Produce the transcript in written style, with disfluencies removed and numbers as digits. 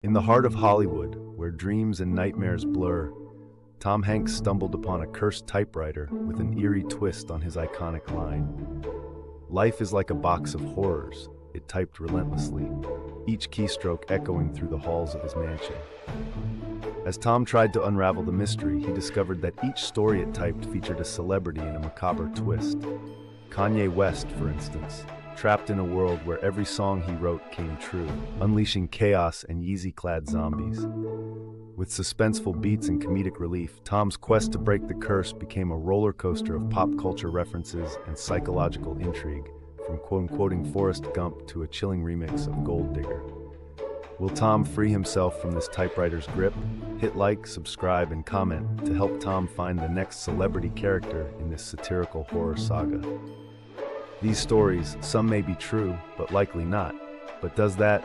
In the heart of Hollywood, where dreams and nightmares blur, Tom Hanks stumbled upon a cursed typewriter with an eerie twist on his iconic line. Life is like a box of horrors, it typed relentlessly, each keystroke echoing through the halls of his mansion. As Tom tried to unravel the mystery, he discovered that each story it typed featured a celebrity and a macabre twist. Kanye West, for instance, trapped in a world where every song he wrote came true, unleashing chaos and Yeezy-clad zombies. With suspenseful beats and comedic relief, Tom's quest to break the curse became a roller coaster of pop culture references and psychological intrigue, from quoting Forrest Gump to a chilling remix of Gold Digger. Will Tom free himself from this typewriter's grip? Hit like, subscribe, and comment to help Tom find the next celebrity character in this satirical horror saga. These stories, some may be true, but likely not. But does that